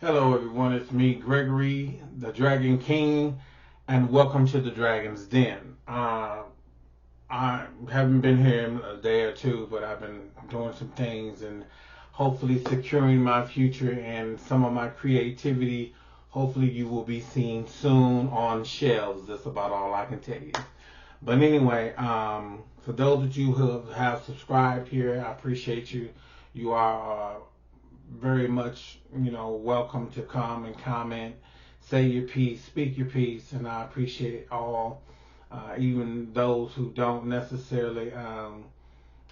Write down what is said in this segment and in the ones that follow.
Hello, everyone. It's me, Gregory, the Dragon King, and welcome to the Dragon's Den. I haven't been here in a day or two, but I've been doing some things and hopefully securing my future and some of my creativity. Hopefully, you will be seen soon on shelves. That's about all I can tell you. But anyway, for those of you who have subscribed here, I appreciate you. You are very much, welcome to come and comment, say your piece, speak your piece, and I appreciate all, even those who don't necessarily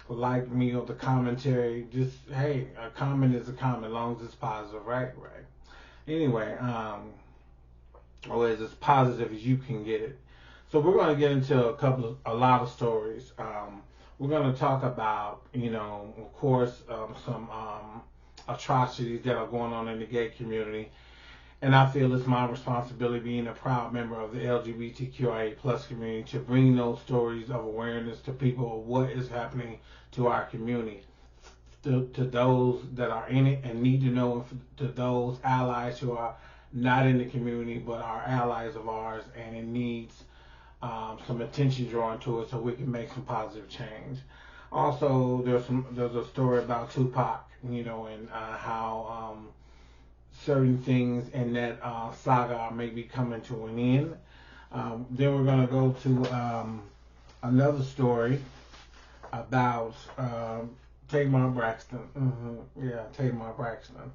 like me or the commentary. Just hey, a comment is a comment, as long as it's positive, right? Right. Anyway, or as positive as you can get it. So we're going to get into a lot of stories. We're going to talk about, of course, some atrocities that are going on in the gay community. And I feel it's my responsibility, being a proud member of the LGBTQIA plus community, to bring those stories of awareness to people of what is happening to our community, to those that are in it and need to know, to those allies who are not in the community but are allies of ours, and it needs some attention drawn to it so we can make some positive change. Also, there's a story about Tupac, and how certain things in that saga may be coming to an end. Then we're gonna go to another story about Tamar Braxton. Yeah, Tamar Braxton.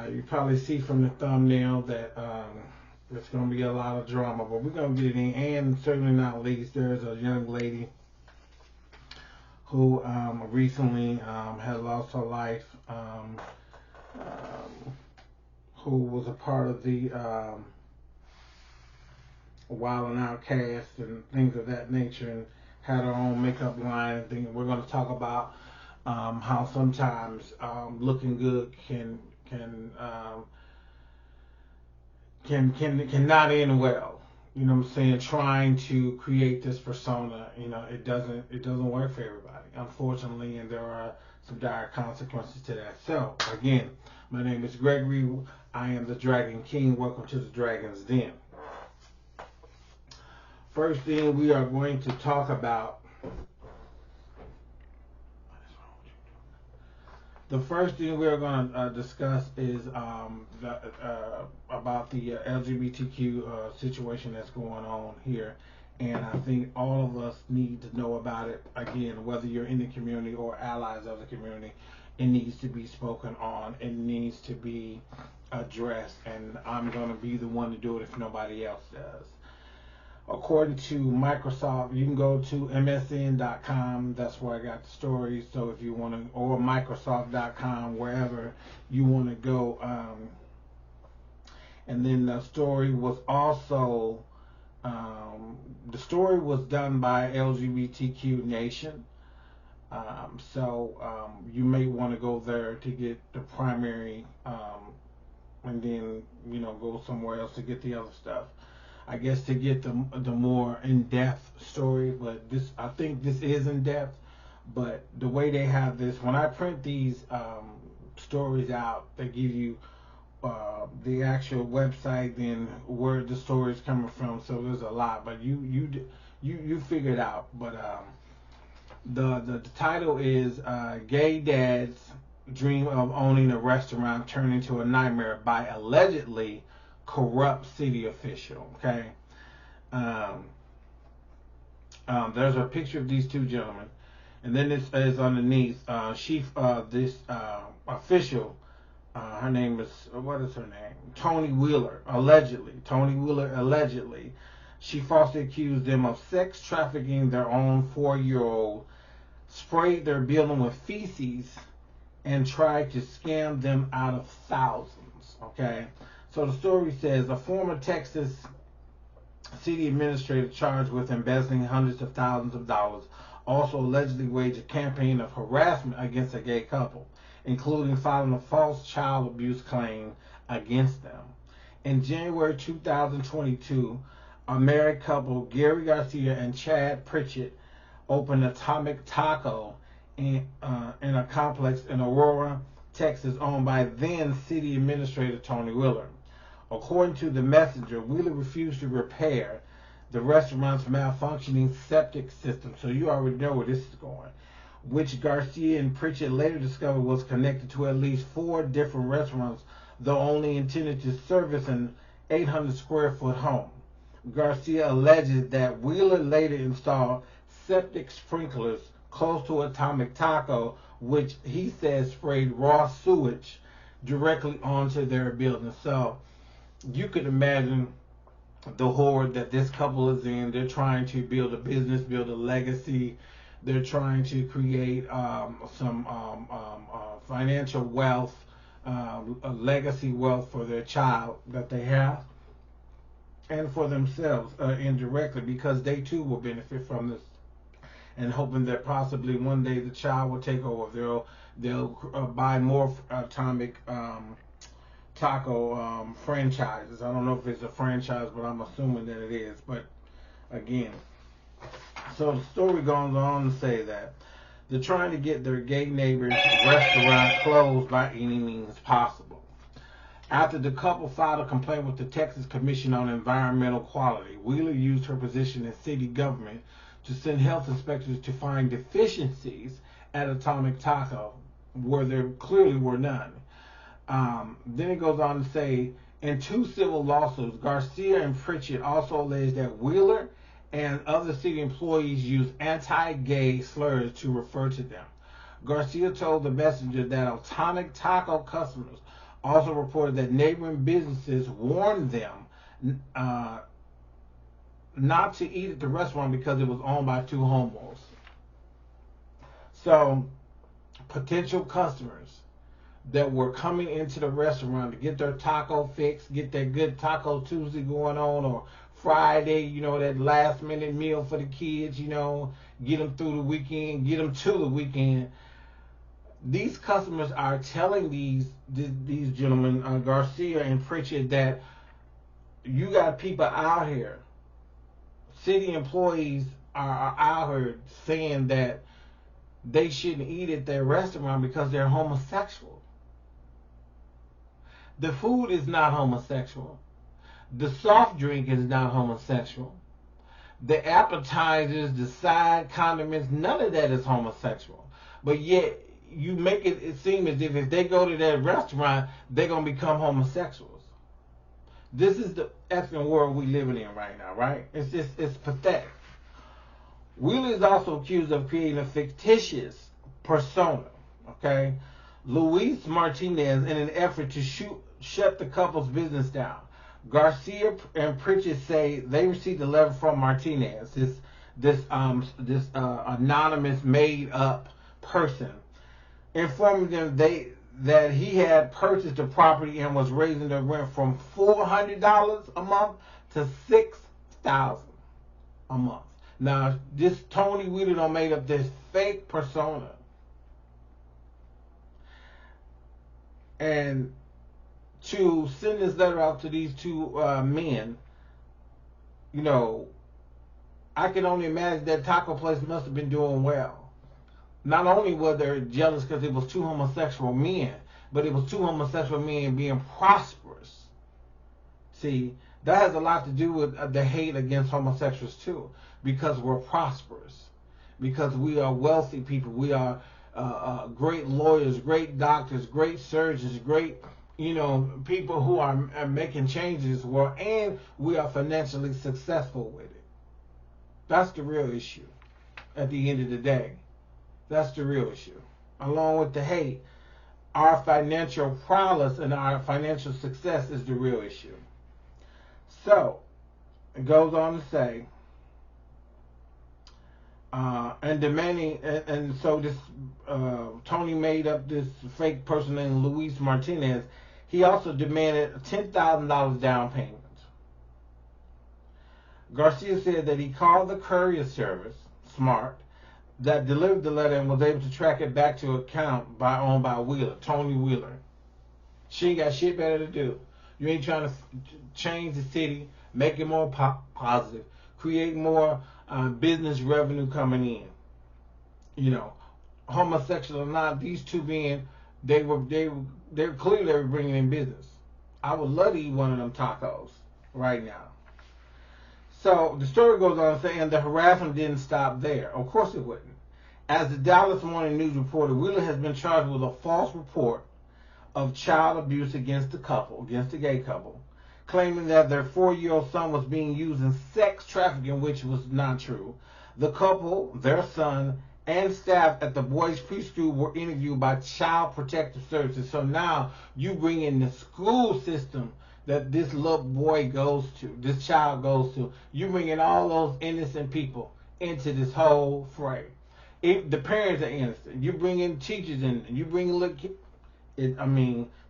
You probably see from the thumbnail that there's going to be a lot of drama, but we're going to get it in. And certainly not least, there's a young lady who recently had lost her life, who was a part of the Wild and Out cast and things of that nature, and had her own makeup line and things. We're going to talk about how sometimes looking good can not end well. You know what I'm saying? Trying to create this persona, it doesn't work for everybody, unfortunately, and there are some dire consequences to that. So again, my name is Gregory. I am the Dragon King. Welcome to the Dragon's Den. First thing we are going to talk about. The first thing we're going to discuss is about the LGBTQ situation that's going on here. And I think all of us need to know about it. Again, whether you're in the community or allies of the community, it needs to be spoken on. It needs to be addressed. And I'm going to be the one to do it if nobody else does. According to Microsoft, you can go to msn.com. That's where I got the stories. So if you want to, or Microsoft.com, wherever you want to go. And then the story was also, the story was done by LGBTQ Nation. So you may want to go there to get the primary, and then go somewhere else to get the other stuff. I guess to get the more in-depth story, but I think this is in-depth. But the way they have this, when I print these stories out, they give you the actual website, then where the story is coming from. So there's a lot, but you figure it out. But the title is "Gay Dad's Dream of Owning a Restaurant Turned into a Nightmare by Allegedly Corrupt City Official." Okay. Um, there's a picture of these two gentlemen, and then it says underneath, this official, her name is, what is her name? Tony Wheeler, allegedly. Tony Wheeler, allegedly. She falsely accused them of sex trafficking their own 4-year-old, sprayed their building with feces, and tried to scam them out of thousands. Okay. So the story says a former Texas city administrator charged with embezzling hundreds of thousands of dollars also allegedly waged a campaign of harassment against a gay couple, including filing a false child abuse claim against them. In January 2022, a married couple, Gary Garcia and Chad Pritchett, opened Atomic Taco in a complex in Aurora, Texas, owned by then City Administrator Tony Wheeler. According to the Messenger, Wheeler refused to repair the restaurant's malfunctioning septic system, so you already know where this is going, which Garcia and Pritchett later discovered was connected to at least 4 different restaurants, though only intended to service an 800 square foot home. Garcia alleged that Wheeler later installed septic sprinklers close to Atomic Taco, which he says sprayed raw sewage directly onto their building. So you could imagine the horde that this couple is in. They're trying to build a business, build a legacy. They're trying to create some financial wealth, a legacy wealth for their child that they have, and for themselves indirectly, because they too will benefit from this, and hoping that possibly one day the child will take over. They'll buy more Atomic Taco franchises. I don't know if it's a franchise, but I'm assuming that it is. But again, so the story goes on to say that they're trying to get their gay neighbor's restaurant closed by any means possible. After the couple filed a complaint with the Texas Commission on Environmental Quality, Wheeler used her position in city government to send health inspectors to find deficiencies at Atomic Taco, where there clearly were none. Then it goes on to say, in 2 civil lawsuits, Garcia and Pritchett also alleged that Wheeler and other city employees used anti-gay slurs to refer to them. Garcia told the Messenger that Atomic Taco customers also reported that neighboring businesses warned them not to eat at the restaurant because it was owned by 2 homos. So potential customers that were coming into the restaurant to get their taco fix, get that good Taco Tuesday going on, or Friday, that last minute meal for the kids, get them through the weekend, get them to the weekend. These customers are telling these gentlemen, Garcia and Pritchett, that you got people out here, city employees are out here saying that they shouldn't eat at their restaurant because they're homosexual. The food is not homosexual. The soft drink is not homosexual. The appetizers, the side condiments, none of that is homosexual. But yet, you make it seem as if they go to that restaurant, they're going to become homosexuals. This is the effing world we living in right now, right? It's pathetic. Wheeler is also accused of creating a fictitious persona, okay? Luis Martinez, in an effort to shut the couple's business down. Garcia and Pritchett say they received a letter from Martinez, this anonymous made up person, informing them that he had purchased the property and was raising the rent from $400 a month to $6,000 a month. Now, this Tony Wheeler done made up this fake persona, and to send this letter out to these 2 men, I can only imagine that taco place must have been doing well. Not only were they jealous because it was 2 homosexual men, but it was 2 homosexual men being prosperous. See, that has a lot to do with the hate against homosexuals too, because we're prosperous, because we are wealthy people, we are great lawyers, great doctors, great surgeons, great people who are making changes, and we are financially successful with it. That's the real issue at the end of the day. That's the real issue. Along with the hate, our financial prowess and our financial success is the real issue. So, it goes on to say, and demanding, and so this Tony made up this fake person named Luis Martinez. He also demanded a $10,000 down payment. Garcia said that he called the courier service, Smart, that delivered the letter and was able to track it back to an account owned by Wheeler, Tony Wheeler. She ain't got shit better to do. You ain't trying to change the city, make it more positive, create more business revenue coming in. Homosexual or not, these 2 men They were clearly they were bringing in business. I would love to eat one of them tacos right now. So the story goes on saying the harassment didn't stop there. Of course it wouldn't. As the Dallas Morning News reported, Wheeler has been charged with a false report of child abuse against the gay couple, claiming that their 4-year-old son was being used in sex trafficking, which was not true. The couple, their son, and staff at the boys' preschool were interviewed by Child Protective Services. So now you bring in the school system that this little boy goes to, this child goes to. You bring in all those innocent people into this whole fray. If the parents are innocent, you bring in teachers in, you bring in little kids.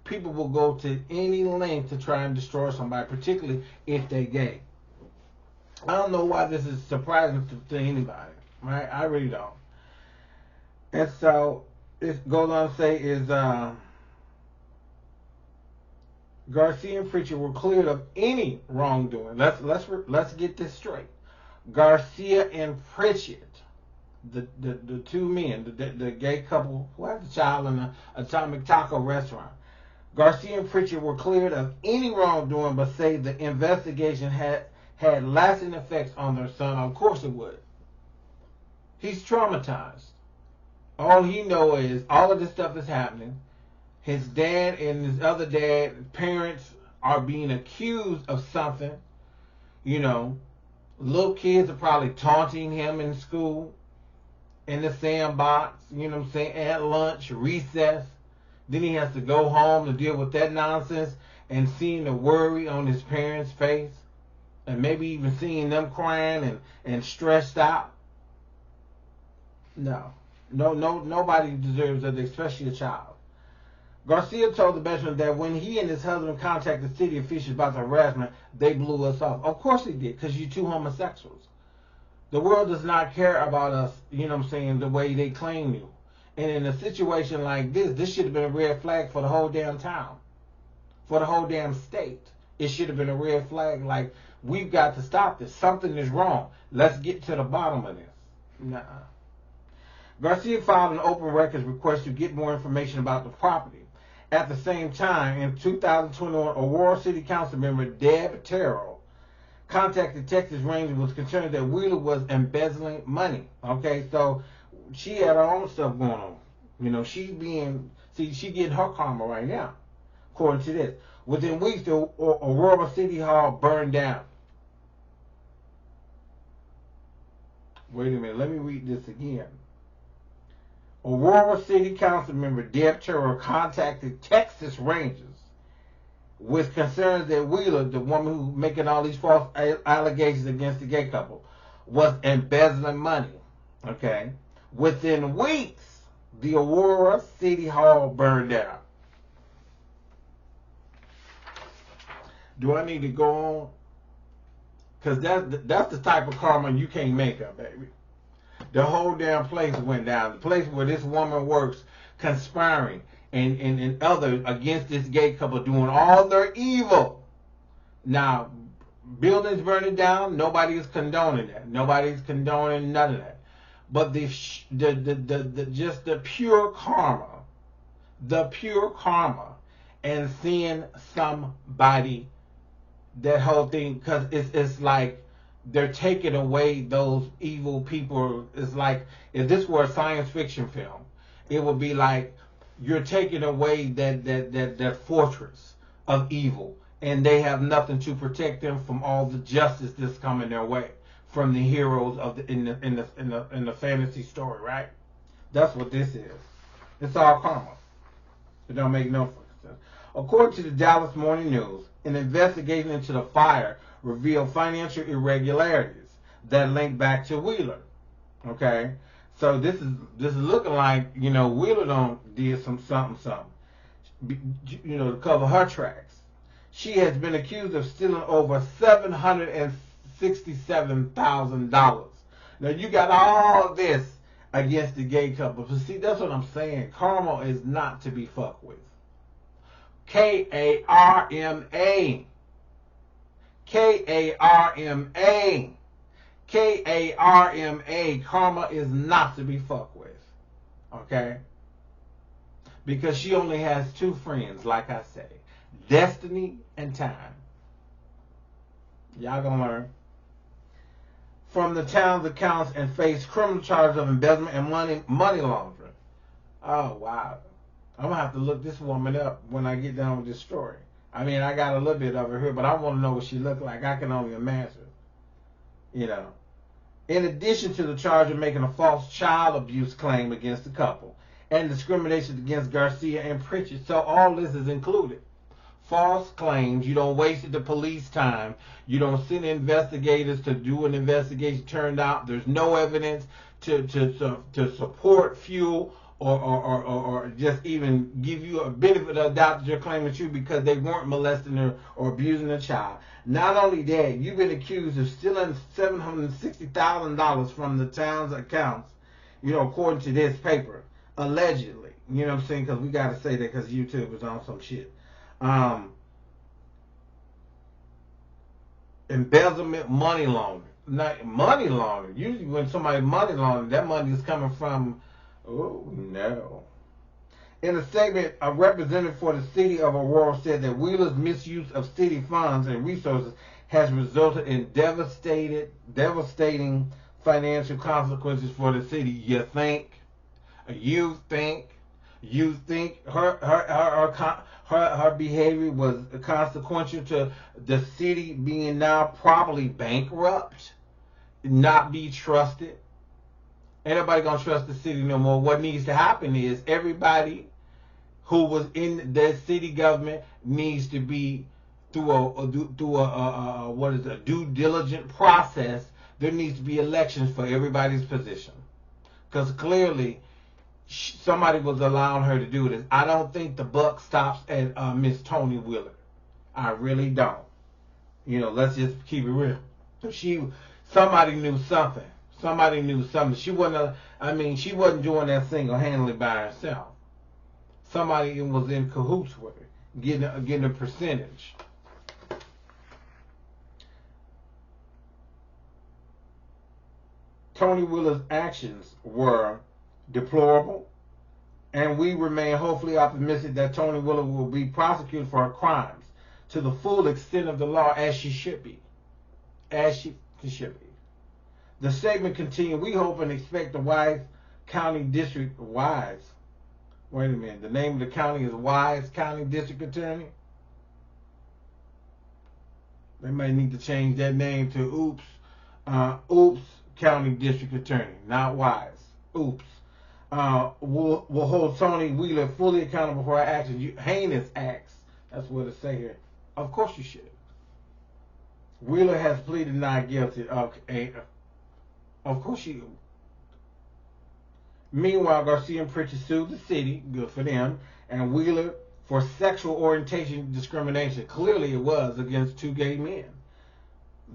People will go to any length to try and destroy somebody, particularly if they're gay. I don't know why this is surprising to anybody, right? I really don't. And so it goes on to say is Garcia and Pritchett were cleared of any wrongdoing. Let's get this straight. Garcia and Pritchett, the two men, the gay couple who had the child in the Atomic Taco restaurant. Garcia and Pritchett were cleared of any wrongdoing, but say the investigation had lasting effects on their son. Of course it would. He's traumatized. All he knows is all of this stuff is happening. His dad and his other dad, parents, are being accused of something. Little kids are probably taunting him in school, in the sandbox, at lunch, recess. Then he has to go home to deal with that nonsense and seeing the worry on his parents' face, and maybe even seeing them crying and stressed out. No, nobody deserves that, especially a child. Garcia told the veteran that when he and his husband contacted city officials about the harassment, they blew us off. Of course they did, because you're two homosexuals. The world does not care about us, the way they claim you. And in a situation like this should have been a red flag for the whole damn town, for the whole damn state. It should have been a red flag like, we've got to stop this. Something is wrong. Let's get to the bottom of this. Nuh-uh. Garcia filed an open records request to get more information about the property. At the same time, in 2021, Aurora City Council member Deb Terrell contacted Texas Rangers, was concerned that Wheeler was embezzling money. Okay, so she had her own stuff going on. She getting her karma right now, according to this. Within weeks, the Aurora City Hall burned down. Wait a minute, let me read this again. Aurora City Council member Deb Terrell contacted Texas Rangers with concerns that Wheeler, the woman who's making all these false allegations against the gay couple, was embezzling money. Okay? Within weeks, the Aurora City Hall burned down. Do I need to go on? Because that's the type of karma you can't make up, baby. The whole damn place went down. The place where this woman works, conspiring and others against this gay couple, doing all their evil. Now, buildings burning down, nobody is condoning that. Nobody's condoning none of that. But just the pure karma, and seeing somebody, that whole thing, because it's like they're taking away those evil people. It's like if this were a science fiction film, it would be like you're taking away that fortress of evil, and they have nothing to protect them from all the justice that's coming their way from the heroes of in the fantasy story, right? That's what this is. It's all karma. It don't make no sense. According to the Dallas Morning News, an investigation into the fire revealed financial irregularities that link back to Wheeler. Okay, so this is looking like Wheeler did something to cover her tracks. She has been accused of stealing over $767,000. Now you got all this against the gay couple, but see, that's what I'm saying. Karma is not to be fucked with. Karma. Karma is not to be fucked with. Okay? because she only has two friends, like I say, destiny and time. Y'all gonna learn. From the town's accounts and face criminal charges of embezzlement and money laundering. Oh, wow. I'm going to have to look this woman up when I get done with this story. I mean, I got a little bit of her here, but I want to know what she looked like. I can only imagine. You know. In addition to the charge of making a false child abuse claim against the couple and discrimination against Garcia and Pritchett. So all this is included. False claims. You don't waste the police time. You don't send investigators to do an investigation. Turned out there's no evidence to support, fuel, or just even give you a benefit of the doubt that you're claiming true because they weren't molesting or abusing a child. Not only that, you've been accused of stealing $760,000 from the town's accounts, you know, according to this paper, allegedly. You know what I'm saying? Because we got to say that because YouTube is on some shit. Embezzlement, money laundering. Not money laundering. Usually when somebody money laundering, that money is coming from, oh no. In a statement, a representative for the city of Aurora said that Wheeler's misuse of city funds and resources has resulted in devastating financial consequences for the city. You think her behavior was consequential to the city being now probably bankrupt, not be trusted? Ain't nobody gonna trust the city no more. What needs to happen is everybody who was in the city government needs to be through a due diligent process. There needs to be elections for everybody's position, because clearly somebody was allowing her to do this. I don't think the buck stops at Miss Tony Wheeler. I really don't. You know, let's just keep it real. Somebody knew something. Somebody knew something. She wasn't doing that single-handedly by herself. Somebody was in cahoots with her, getting a percentage. Tony Wheeler's actions were deplorable, and we remain hopefully optimistic that Tony Wheeler will be prosecuted for her crimes to the full extent of the law, as she should be. As she should be. The statement continued, we hope and expect the Wise County District, Wise, wait a minute, the name of the county is Wise County District Attorney? They may need to change that name to Oops County District Attorney, not Wise. Oops. Will hold Tony Wheeler fully accountable for her actions, heinous acts. That's what it say here. Of course you should. Wheeler has pleaded not guilty. Okay. Of course you. Meanwhile, Garcia and Pritchett sued the city, good for them, and Wheeler for sexual orientation discrimination. Clearly it was against two gay men.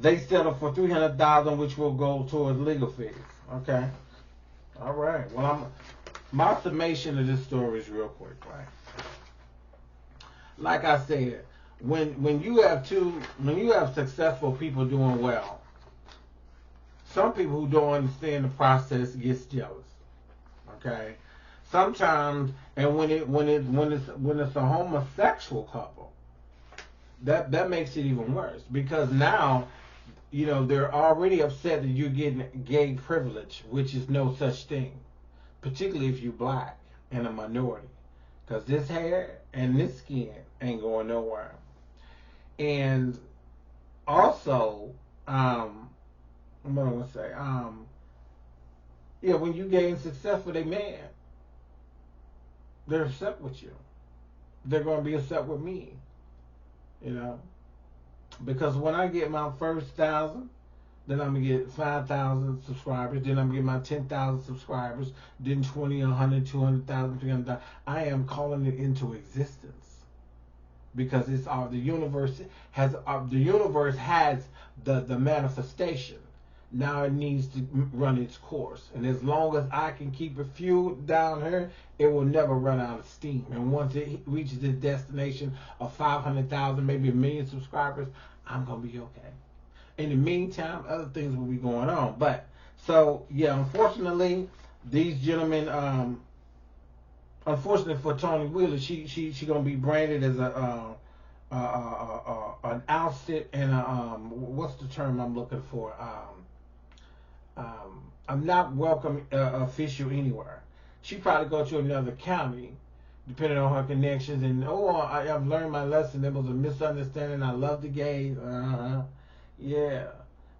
They settled for $300,000, which will go towards legal fees. Okay. All right. Well, my summation of this story is real quick, right? Like I said, when you have successful people doing well, some people who don't understand the process gets jealous. Okay. Sometimes, and when it's a homosexual couple, that makes it even worse, because now, you know, they're already upset that you're getting gay privilege, which is no such thing, particularly if you're black and a minority, because this hair and this skin ain't going nowhere. And also, what am I gonna say? Yeah, when you gain success with a man, they're upset with you. They're gonna be upset with me, you know. Because when I get my first 1,000, then I'm going to get 5,000 subscribers, then I'm going to get my 10,000 subscribers, then 20, 100, 200,000, 300,000. I am calling it into existence. Because it's the universe has the manifestation. Now it needs to run its course. And as long as I can keep it fueled down here, it will never run out of steam. And once it reaches its destination of 500,000, maybe 1 million subscribers, I'm going to be okay. In the meantime, other things will be going on. But, so, yeah, unfortunately, these gentlemen unfortunately for Tony Wheeler, she gonna be branded as an outfit and a what's the term I'm looking for? I'm not welcome official anywhere. She probably go to another county, depending on her connections. And I've learned my lesson. There was a misunderstanding. I love the gays. Yeah,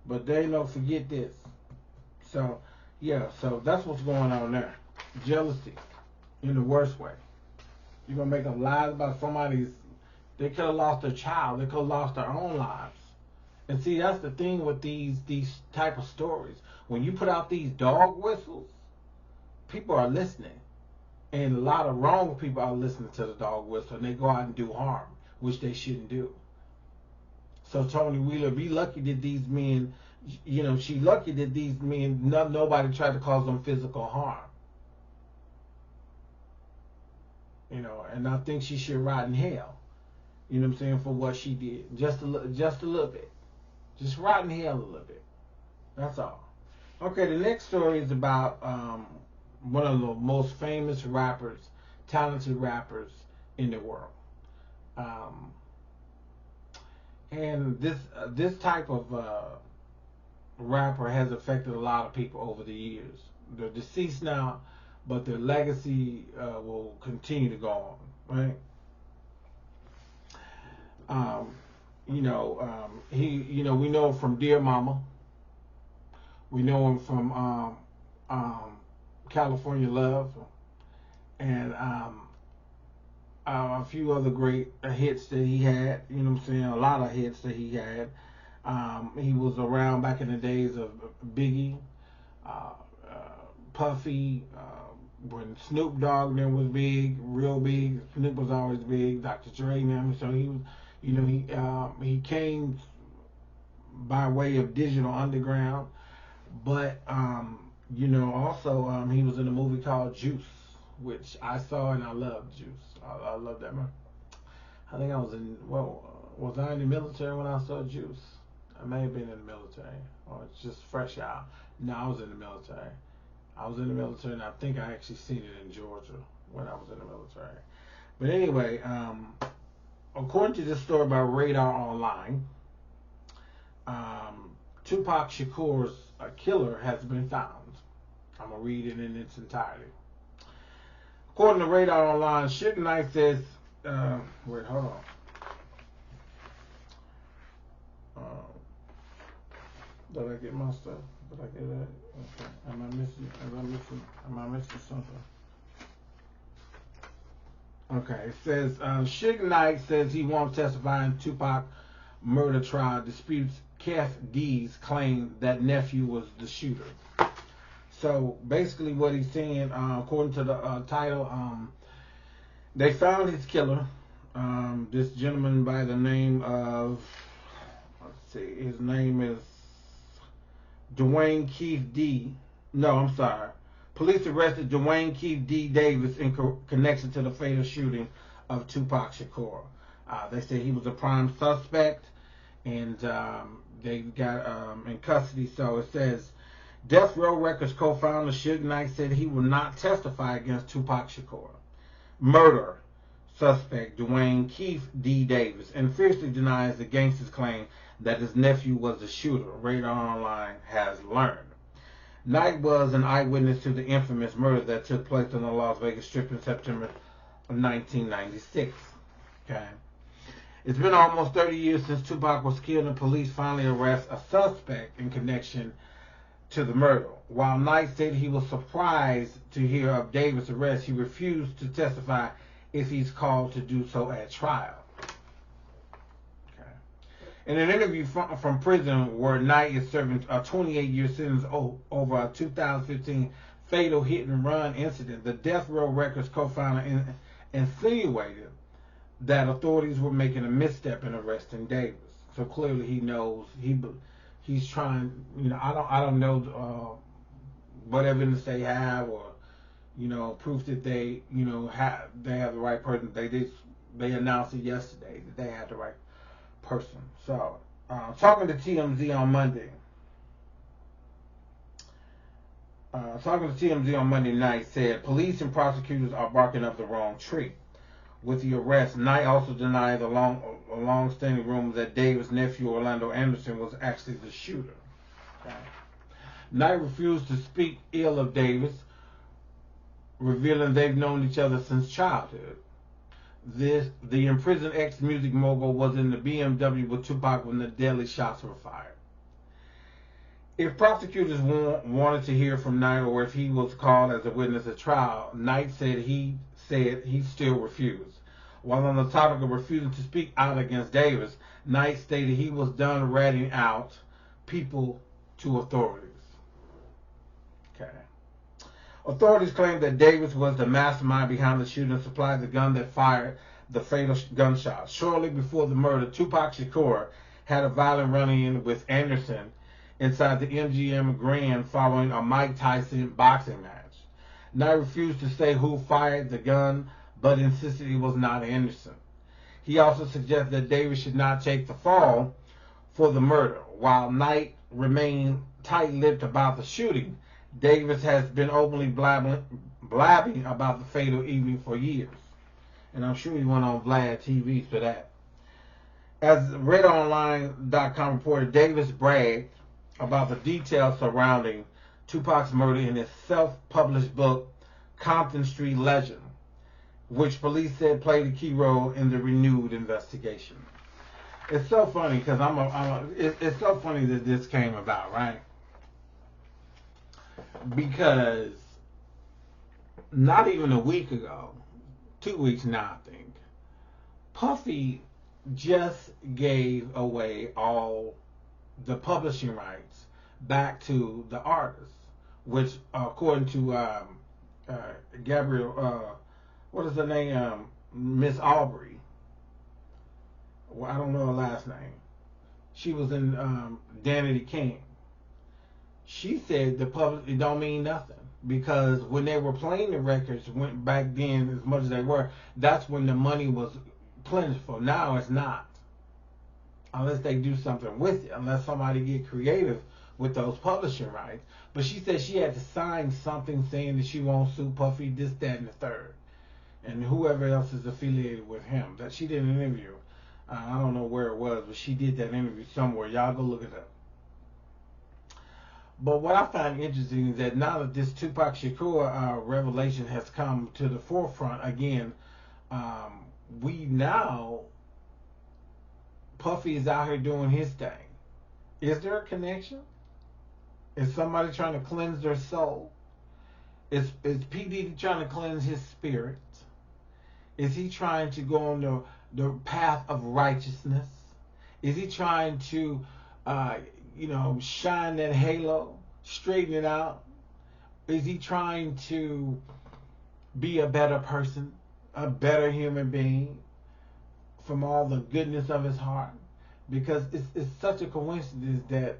but they don't forget this. So yeah, so that's what's going on there. Jealousy in the worst way. You're gonna make up lies about somebody's. They could have lost their child. They could have lost their own lives. And see, that's the thing with these type of stories. When you put out these dog whistles, people are listening, and a lot of wrong people are listening to the dog whistle, and they go out and do harm, which they shouldn't do. So Tony Wheeler, be lucky that these men, she lucky that these men, nobody tried to cause them physical harm. And I think she should rot in hell. You know what I'm saying, for what she did, just a little bit, just rot in hell a little bit. That's all. Okay, the next story is about one of the most famous rappers, talented rappers in the world. And this type of rapper has affected a lot of people over the years. They're deceased now, but their legacy will continue to go on, right? We know him from Dear Mama. We know him from California Love, and a few other great hits that he had. You know what I'm saying? A lot of hits that he had. He was around back in the days of Biggie, Puffy, when Snoop Dogg then was big, real big. Snoop was always big. Dr. Dre and him. So he was, he came by way of Digital Underground, but also he was in a movie called Juice, which I saw and I loved Juice. I love that man. I think I was was I in the military when I saw Juice? I may have been in the military, or it's just fresh out. No, I was in the military. I was in the military, and I think I actually seen it in Georgia when I was in the military. But anyway, according to this story about Radar Online, Tupac Shakur's killer has been found. I'm going to read it in its entirety. According to Radar Online, Suge Knight says, wait, hold on. Did I get my stuff? Did I get that? Okay. Am I missing something? Okay, it says, Suge Knight says he won't testify in Tupac murder trial, disputes Keefe D's claim that nephew was the shooter. So basically what he's saying, according to the title, they found his killer, this gentleman by the name of, let's see, his name is Duane Keefe D. No, I'm sorry. Police arrested Duane Keefe D. Davis in connection to the fatal shooting of Tupac Shakur. They say he was a prime suspect, and they got in custody. So it says, Death Row Records co-founder Suge Knight said he will not testify against Tupac Shakur murder suspect Duane Keefe D. Davis, and fiercely denies the gangster's claim that his nephew was the shooter, Radar Online has learned. Knight was an eyewitness to the infamous murder that took place on the Las Vegas Strip in September of 1996. Okay. It's been almost 30 years since Tupac was killed, and police finally arrest a suspect in connection to the murder. While Knight said he was surprised to hear of Davis' arrest, he refused to testify if he's called to do so at trial. Okay. In an interview from prison where Knight is serving a 28-year sentence over a 2015 fatal hit-and-run incident, the Death Row Records co-founder insinuated that authorities were making a misstep in arresting Davis. So clearly he knows he's trying. I don't know what evidence they have, or proof that they have the right person. They announced it yesterday that they had the right person. So talking to TMZ on Monday, talking to TMZ on Monday night, said police and prosecutors are barking up the wrong tree. With the arrest, Knight also denied a long-standing rumor that Davis' nephew Orlando Anderson was actually the shooter. Okay. Knight refused to speak ill of Davis, revealing they've known each other since childhood. The imprisoned ex-music mogul was in the BMW with Tupac when the deadly shots were fired. If prosecutors wanted to hear from Knight or if he was called as a witness at trial, Knight said he still refused. While on the topic of refusing to speak out against Davis, Knight stated he was done ratting out people to authorities. Okay. Authorities claim that Davis was the mastermind behind the shooting and supplied the gun that fired the fatal gunshot. Shortly before the murder, Tupac Shakur had a violent run-in with Anderson inside the MGM Grand following a Mike Tyson boxing match. Knight refused to say who fired the gun, but insisted it was not Anderson. He also suggested that Davis should not take the fall for the murder. While Knight remained tight-lipped about the shooting, Davis has been openly blabbing about the fatal evening for years. And I'm sure he went on Vlad TV for that. As RedOnline.com reported, Davis bragged about the details surrounding Tupac's murder in his self-published book, Compton Street Legend, which police said played a key role in the renewed investigation. It's so funny because it's so funny that this came about, right? Because not even a week ago, 2 weeks now, I think, Puffy just gave away all the publishing rights back to the artist, which, according to Gabrielle, what is her name? Miss Aubrey. Well, I don't know her last name. She was in Danity King. She said the public, it don't mean nothing because when they were playing the records, went back then as much as they were, that's when the money was plentiful. Now it's not, unless they do something with it, unless somebody get creative with those publishing rights. But she said she had to sign something saying that she won't sue Puffy, this, that, and the third, and whoever else is affiliated with him. That she did an interview. I don't know where it was, but she did that interview somewhere. Y'all go look it up. But what I find interesting is that now that this Tupac Shakur revelation has come to the forefront again, we now, Puffy is out here doing his thing. Is there a connection? Is somebody trying to cleanse their soul? Is P. Diddy trying to cleanse his spirit? Is he trying to go on the path of righteousness? Is he trying to shine that halo, straighten it out? Is he trying to be a better person, a better human being from all the goodness of his heart? Because it's such a coincidence that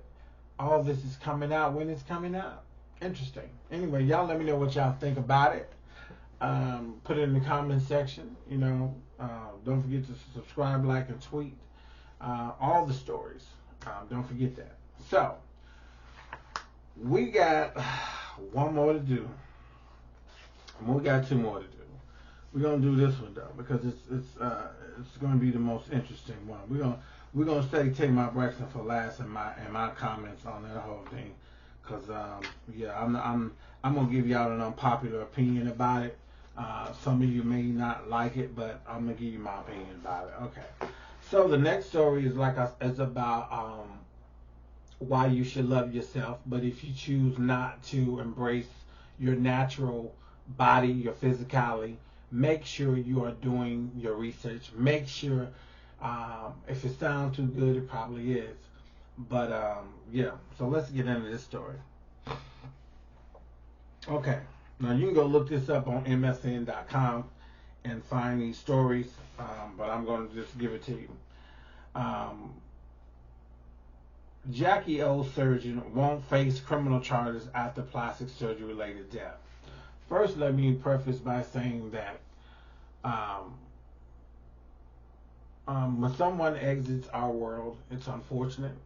all this is coming out when it's coming out. Interesting. Anyway, y'all let me know what y'all think about it. Put it in the comment section. Don't forget to subscribe, like, and tweet all the stories. Don't forget that. So, we got one more to do. And we got two more to do. We're gonna do this one though because it's gonna be the most interesting one. We're gonna take my Braxton for last in my comments on that whole thing, cause I'm gonna give y'all an unpopular opinion about it. Some of you may not like it, but I'm gonna give you my opinion about it. Okay. So the next story is it's about why you should love yourself, but if you choose not to embrace your natural body, your physicality, make sure you are doing your research. Make sure, if it sounds too good, it probably is. But so let's get into this story. Okay, now you can go look this up on MSN.com and find these stories, but I'm going to just give it to you. Jackie O surgeon won't face criminal charges after plastic surgery related death. First, let me preface by saying that when someone exits our world, it's unfortunate.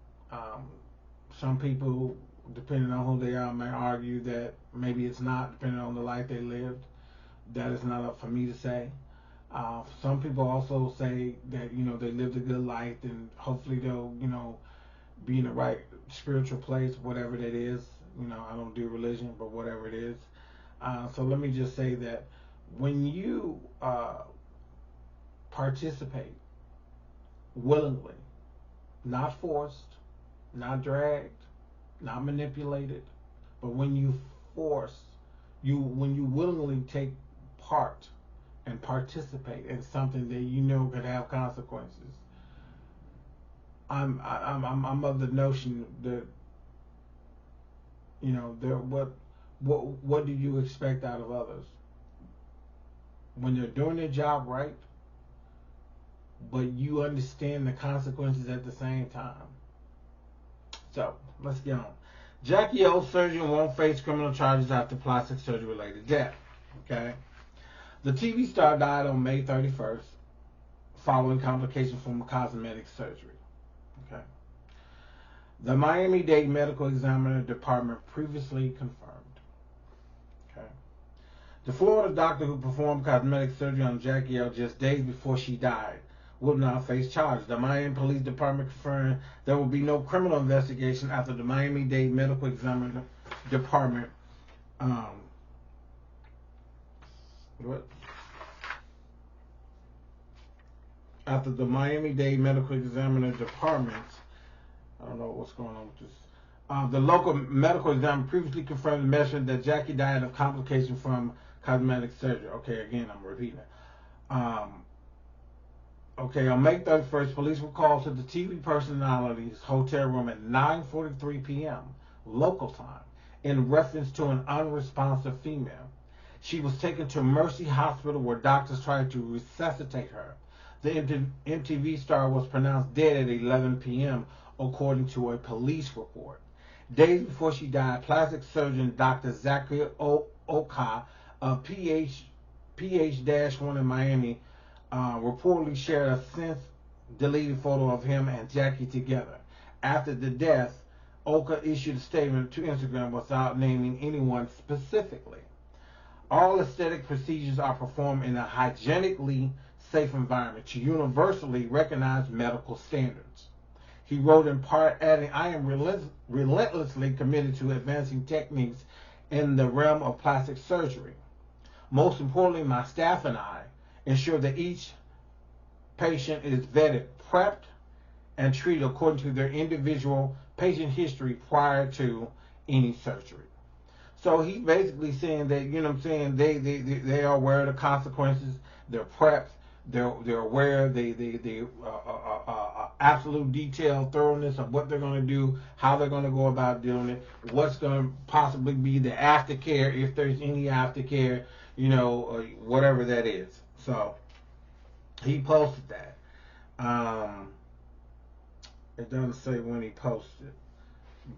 Some people depending on who they are, may argue that maybe it's not, depending on the life they lived. That is not up for me to say. Some people also say that, they lived a good life, and hopefully they'll, be in the right spiritual place, whatever that is. I don't do religion, but whatever it is. So let me just say that when you participate willingly, not forced, not dragged, not manipulated, but when you when you willingly take part and participate in something that could have consequences. I'm of the notion that what do you expect out of others when they're doing their job right, but you understand the consequences at the same time. So let's get on. Jackie O. surgeon won't face criminal charges after plastic surgery related death. Okay. The TV star died on May 31st following complications from cosmetic surgery. Okay. The Miami-Dade Medical Examiner Department previously confirmed. Okay. The Florida doctor who performed cosmetic surgery on Jackie L. just days before she died will now face charges. The Miami Police Department confirmed there will be no criminal investigation after the Miami-Dade Medical Examiner Department after the Miami-Dade Medical Examiner Department, I don't know what's going on with this. The local medical examiner previously confirmed the measurement that Jackie died of complications from cosmetic surgery. Okay, again, I'm repeating it. Okay, on May 31st, police were called to the TV personality's hotel room at 9:43 p.m. local time in reference to an unresponsive female. She was taken to Mercy Hospital where doctors tried to resuscitate her. The MTV star was pronounced dead at 11 p.m. according to a police report. Days before she died, plastic surgeon Dr. Zachary Oka of PH-1 in Miami reportedly shared a since-deleted photo of him and Jackie together. After the death, Oka issued a statement to Instagram without naming anyone specifically. All aesthetic procedures are performed in a hygienically safe environment to universally recognized medical standards. He wrote in part, adding, I am relentlessly committed to advancing techniques in the realm of plastic surgery. Most importantly, my staff and I ensure that each patient is vetted, prepped, and treated according to their individual patient history prior to any surgery. So he's basically saying that, they are aware of the consequences, they're prepped, they're aware, they absolute detailed thoroughness of what they're going to do, how they're going to go about doing it, what's going to possibly be the aftercare, if there's any aftercare, whatever that is. So he posted that. It doesn't say when he posted,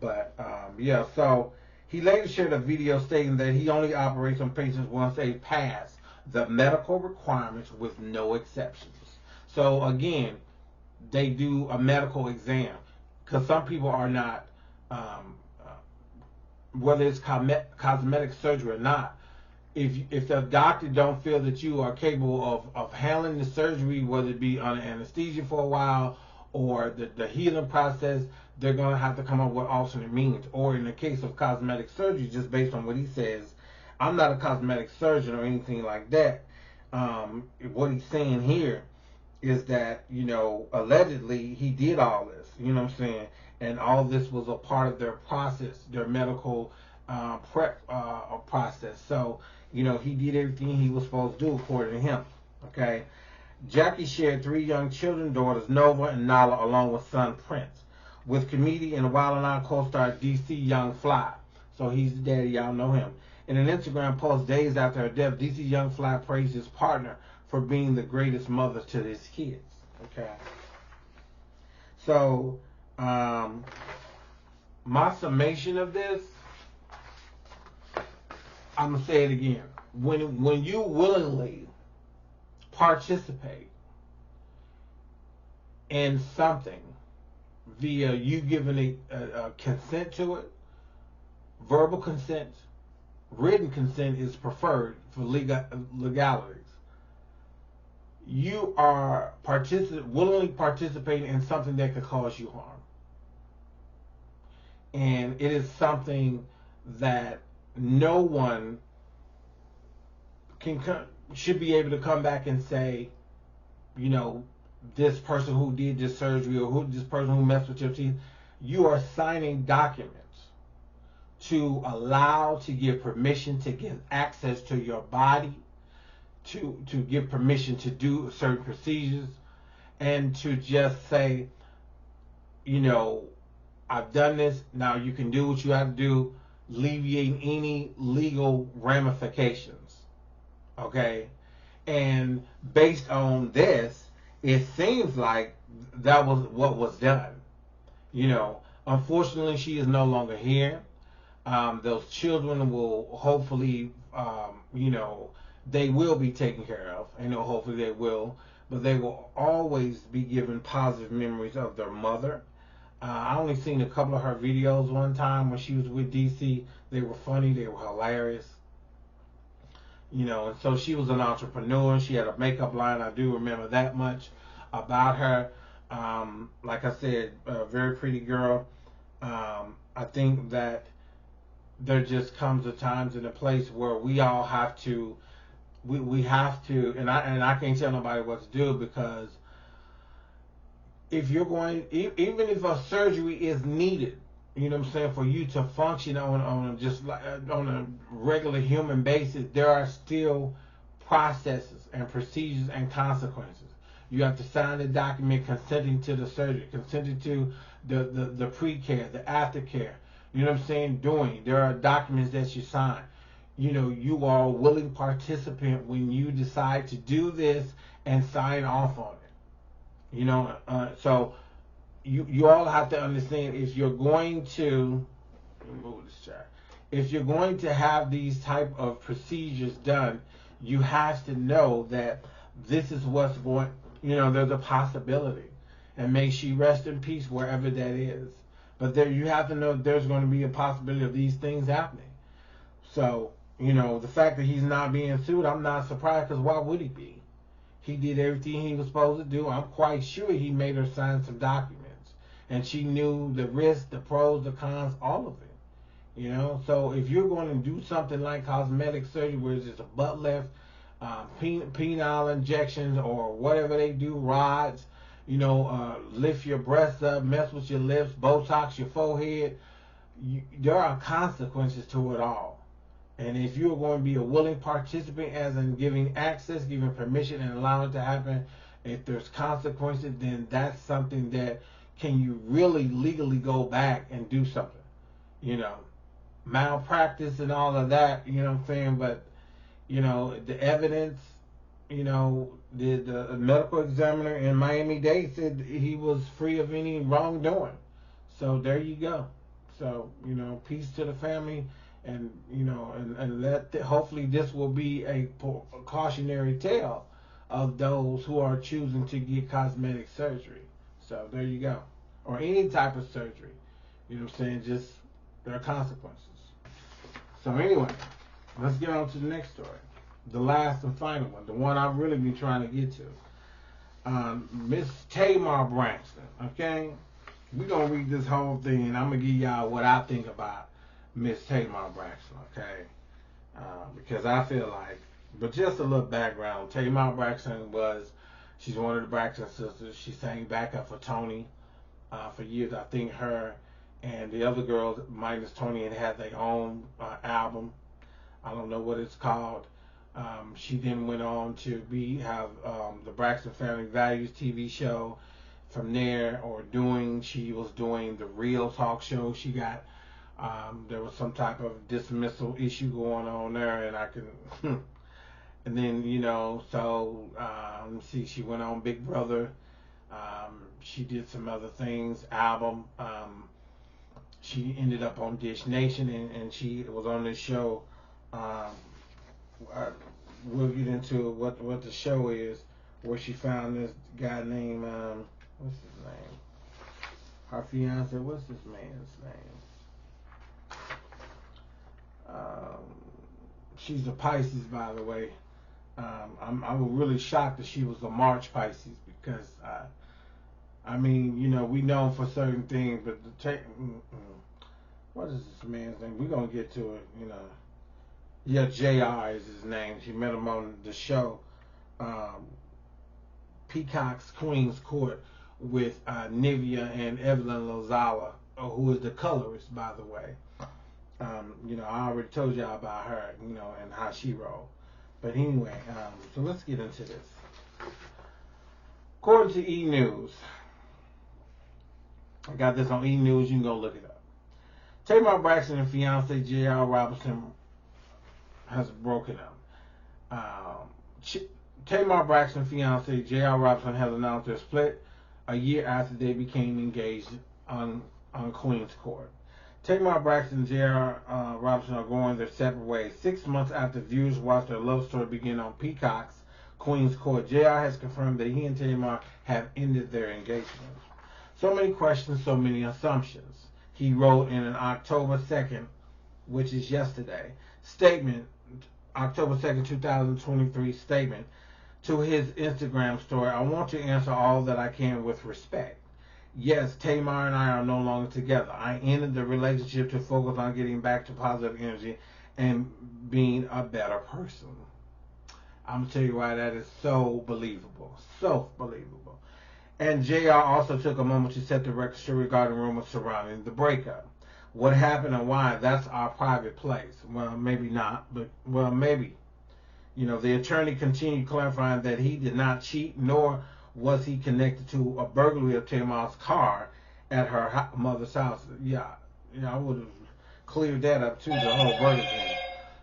but yeah. So he later shared a video stating that he only operates on patients once they pass the medical requirements with no exceptions. So again, they do a medical exam because some people are not, whether it's cosmetic surgery or not. If the doctor don't feel that you are capable of handling the surgery, whether it be under anesthesia for a while or the healing process, they're going to have to come up with alternate means. Or in the case of cosmetic surgery, just based on what he says, I'm not a cosmetic surgeon or anything like that. What he's saying here is that, allegedly he did all this, and all this was a part of their process, their medical prep process. So, he did everything he was supposed to do according to him. Okay. Jackie shared 3 young children, daughters Nova and Nala, along with son Prince, with comedian and Wild 'N Out co-star DC Young Fly. So he's the daddy, y'all know him. In an Instagram post days after her death, DC Young Fly praised his partner for being the greatest mother to his kids. Okay. So, my summation of this, I'm going to say it again. When you willingly participate in something via you giving a consent to it, Verbal consent, written consent is preferred for legalities. You are willingly participating in something that could cause you harm. And it is something that no one should be able to come back and say, you know, this person who did this surgery or this person who messed with your teeth. You are signing documents to allow, to give permission, to give access to your body, to give permission to do certain procedures, and to just say, you know, I've done this, now you can do what you have to do, alleviating any legal ramifications. Okay? And based on this, it seems like that was what was done. You know, unfortunately, she is no longer here. Those children will hopefully, you know, they will be taken care of. You know, hopefully they will. But they will always be given positive memories of their mother. I only seen a couple of her videos one time when she was with DC. They were funny. They were hilarious. You know, and so she was an entrepreneur. She had a makeup line. I do remember that much about her. Like I said, a very pretty girl. I think that there just comes a times and a place where we all have to, we have to, and I can't tell nobody what to do, because if you're going, even if a surgery is needed, you know what I'm saying, for you to function on just like on a regular human basis, there are still processes and procedures and consequences. You have to sign the document consenting to the surgery, consenting to the pre-care, the aftercare. You know what I'm saying? There are documents that you sign. You know, you are a willing participant when you decide to do this and sign off on it. You know, so you all have to understand, if you're going to move this chart, if you're going to have these type of procedures done, you have to know that this is what's going. You know, there's a possibility, and may she rest in peace wherever that is. But there, you have to know there's going to be a possibility of these things happening. So, you know, the fact that he's not being sued, I'm not surprised, because why would he be? He did everything he was supposed to do. I'm quite sure he made her sign some documents, and she knew the risks, the pros, the cons, all of it. You know, so if you're going to do something like cosmetic surgery, where it's just a butt lift, penile injections, or whatever they do, rods, you know, lift your breasts up, mess with your lips, Botox your forehead, there are consequences to it all. And if you're going to be a willing participant, as in giving access, giving permission, and allowing it to happen, if there's consequences, then that's something that, can you really legally go back and do something? You know, malpractice and all of that, you know what I'm saying? But, you know, the evidence, you know, the medical examiner in Miami-Dade said he was free of any wrongdoing. So there you go. So, you know, peace to the family, and, you know, and hopefully this will be a cautionary tale of those who are choosing to get cosmetic surgery. So there you go. Or any type of surgery. You know what I'm saying? Just, there are consequences. So anyway, let's get on to the next story. The last and final one. The one I've really been trying to get to. Miss Tamar Braxton. Okay? We're going to read this whole thing, and I'm going to give y'all what I think about Miss Tamar Braxton. Okay? Because I feel like, but just a little background. Tamar Braxton she's one of the Braxton sisters. She sang backup for Tony for years. I think her and the other girls, minus Tony, had their own album. I don't know what it's called. She then went on to have the Braxton Family Values TV show. From there, she was doing the Real Talk show. She got, there was some type of dismissal issue going on there, and I can, and then, you know, so, she went on Big Brother. She did some other things, album. She ended up on Dish Nation, and she was on this show. We'll get into what the show is, where she found this guy named, what's his name? Her fiance, what's this man's name? Um, she's a Pisces, by the way. I was really shocked that she was a March Pisces because I mean, you know, we know for certain things, but what is this man's name? We're gonna get to it, you know. Yeah, JR is his name. She met him on the show, um, Peacock's Queen's Court with Nivea and Evelyn Lozala, who is the colorist, by the way. You know, I already told y'all about her, you know, and how she rolled. But anyway, so let's get into this. According to E! News, I got this on E! News, you can go look it up. Tamar Braxton and fiance J.R. Robinson has broken up. Tamar Braxton's fiance J.R. Robinson has announced their split a year after they became engaged on Queen's Court. Tamar Braxton and J.R. Robinson are going their separate ways. 6 months after viewers watched their love story begin on Peacock's Queen's Court, J.R. has confirmed that he and Tamar have ended their engagement. So many questions, so many assumptions. He wrote in an October 2nd, which is yesterday, statement, October 2nd, 2023 statement to his Instagram story. I want to answer all that I can with respect. Yes, Tamar and I are no longer together. I ended the relationship to focus on getting back to positive energy and being a better person. I'm going to tell you why that is so believable. So believable. And JR also took a moment to set the record straight regarding rumors surrounding the breakup. What happened and why, that's our private place. Well, maybe not, but, well, maybe. You know, the attorney continued clarifying that he did not cheat, nor was he connected to a burglary of Tamar's car at her mother's house. Yeah, I would have cleared that up too, the whole verdict thing.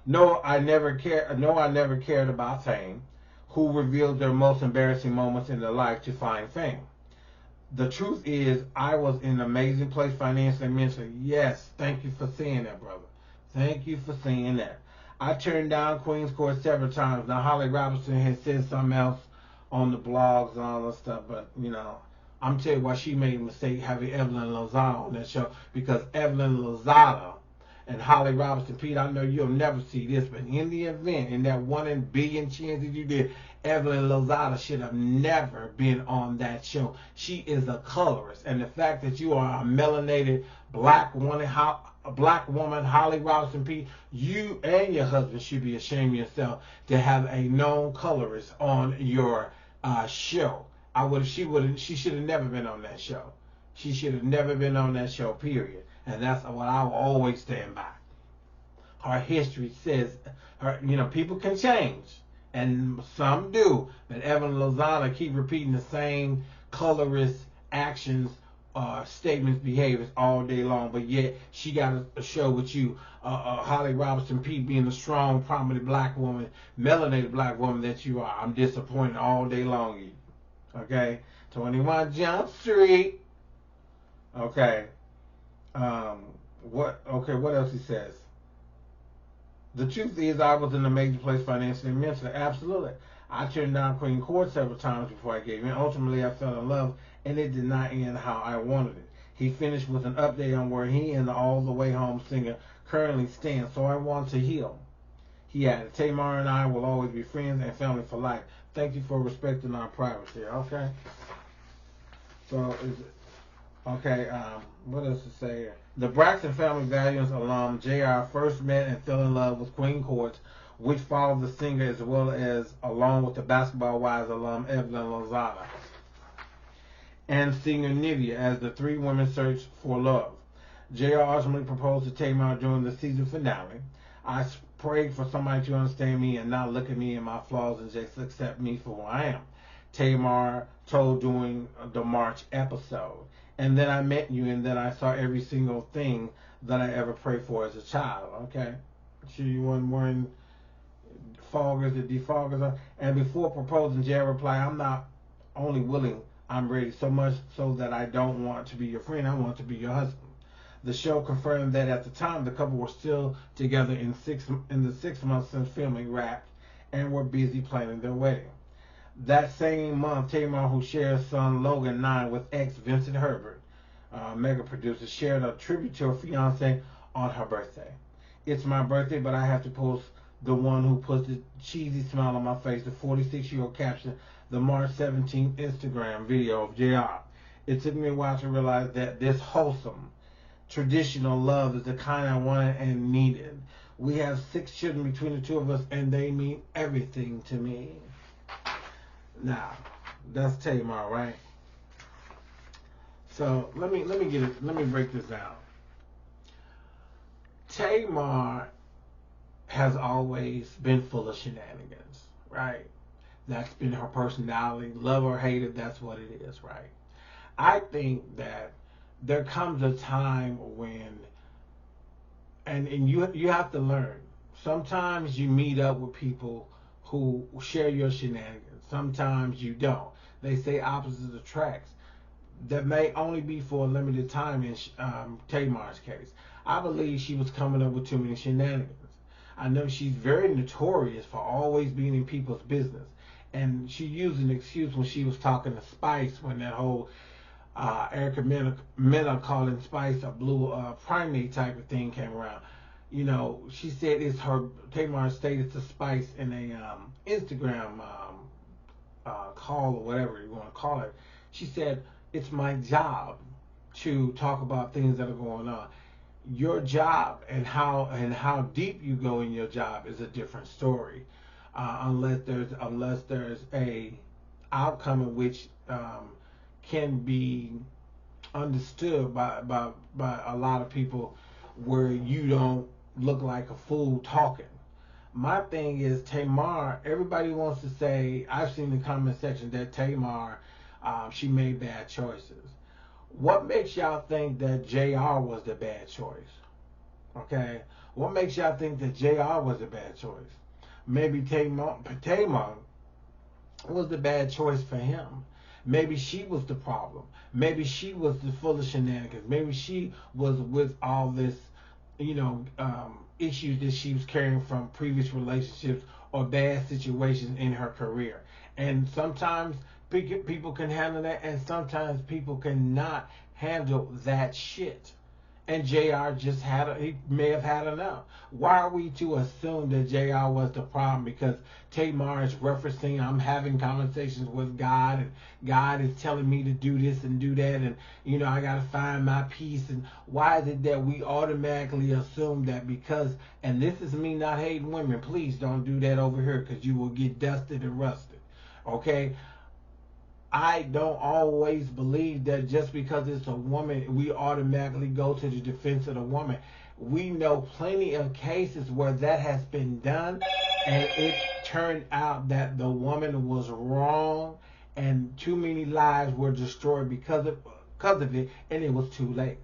No, I never cared about fame. Who revealed their most embarrassing moments in their life to find fame? The truth is, I was in an amazing place financially and mentally. Yes, thank you for saying that, brother. Thank you for saying that. I turned down Queen's Court several times. Now, Holly Robinson has said something else on the blogs and all that stuff, but, you know, I'm telling you why she made a mistake having Evelyn Lozada on that show, because Evelyn Lozada and Holly Robinson, Pete, I know you'll never see this, but in the event, in that 1 in a billion chance that you did, Evelyn Lozada should have never been on that show. She is a colorist, and the fact that you are a melanated black woman, Holly Robinson, Pete, you and your husband should be ashamed of yourself to have a known colorist on your show. She should have never been on that show. She should have never been on that show, period. And that's what I will always stand by. Her history says, people can change, and some do. But Evelyn Lozada keep repeating the same colorist actions, statements, behaviors all day long. But yet she got a show with you, Holly Robinson, Pete, being a strong, prominent black woman, melanated black woman that you are. I'm disappointed all day long. You, okay? 21 Jump Street. Okay. What else he says? The truth is, I was in a major place financially and mentally. Absolutely. I turned down Queen Court several times before I gave in. Ultimately, I fell in love, and it did not end how I wanted it. He finished with an update on where he and the All the Way Home singer currently stand, so I want to heal. He added, Tamar and I will always be friends and family for life. Thank you for respecting our privacy. Okay? So, what else to say here? The Braxton Family Values alum J.R. first met and fell in love with Queen Court, which followed the singer as well as along with the Basketball Wives alum Evelyn Lozada and singer Nivea as the three women searched for love. J.R. ultimately proposed to Tamar during the season finale. I prayed for somebody to understand me and not look at me and my flaws and just accept me for who I am. Tamar told during the March episode. And then I met you, and then I saw every single thing that I ever prayed for as a child. Okay? She wasn't wearing foggers or defoggers. And before proposing, Jared replied, I'm not only willing, I'm ready, so much so that I don't want to be your friend, I want to be your husband. The show confirmed that at the time, the couple were still together in the 6 months since filming wrapped and were busy planning their wedding. That same month, Tamar, who shares son Logan 9 with ex Vincent Herbert, mega producer, shared a tribute to her fiance on her birthday. it's my birthday, but I have to post the one who puts the cheesy smile on my face, the 46-year-old caption, the March 17th Instagram video of JR. It took me a while to realize that this wholesome, traditional love is the kind I wanted and needed. We have 6 children between the two of us, and they mean everything to me. Now, that's Tamar, right? So let me break this down. Tamar has always been full of shenanigans, right? That's been her personality. Love or hate it, that's what it is, right? I think that there comes a time when, and you have to learn. Sometimes you meet up with people who share your shenanigans. Sometimes you don't. They say opposites attract. That may only be for a limited time in Tamar's case. I believe she was coming up with too many shenanigans. I know she's very notorious for always being in people's business. And she used an excuse when she was talking to Spice when that whole Erica Mena calling Spice a blue primate type of thing came around. You know, she said it's her, Tamar stated to Spice in a Instagram call or whatever you want to call it. She said, it's my job to talk about things that are going on. Your job and how deep you go in your job is a different story. Unless there's a outcome in which can be understood by a lot of people, where you don't look like a fool talking. My thing is Tamar. Everybody wants to say, I've seen the comment section that Tamar, she made bad choices. What makes y'all think that JR was the bad choice? Okay, what makes y'all think that JR was the bad choice? Maybe Tamar was the bad choice for him. Maybe she was the problem. Maybe she was the full of shenanigans. Maybe she was with all this, issues that she was carrying from previous relationships or bad situations in her career. And sometimes people can handle that, and sometimes people cannot handle that shit. And JR he may have had enough. Why are we to assume that JR was the problem? Because Tamar is referencing, I'm having conversations with God, and God is telling me to do this and do that, and I gotta find my peace. And why is it that we automatically assume that because, and this is me not hating women, please don't do that over here, because you will get dusted and rusted. Okay? I don't always believe that just because it's a woman, we automatically go to the defense of the woman. We know plenty of cases where that has been done, and it turned out that the woman was wrong, and too many lives were destroyed because of it, and it was too late.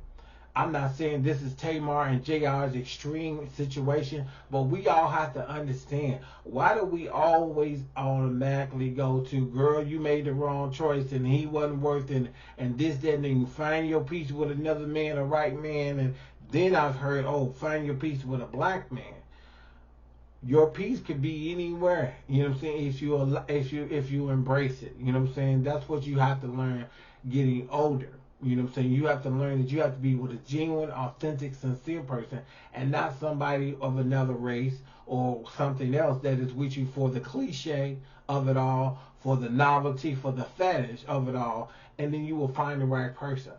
I'm not saying this is Tamar and JR's extreme situation, but we all have to understand, why do we always automatically go to, girl, you made the wrong choice and he wasn't worth it, and this, that, and then you find your peace with another man, a right man, and then I've heard, find your peace with a black man. Your peace could be anywhere, you know what I'm saying, if you embrace it, you know what I'm saying. That's what you have to learn getting older. You know what I'm saying? You have to learn that you have to be with a genuine, authentic, sincere person, and not somebody of another race or something else that is with you for the cliche of it all, for the novelty, for the fetish of it all, and then you will find the right person.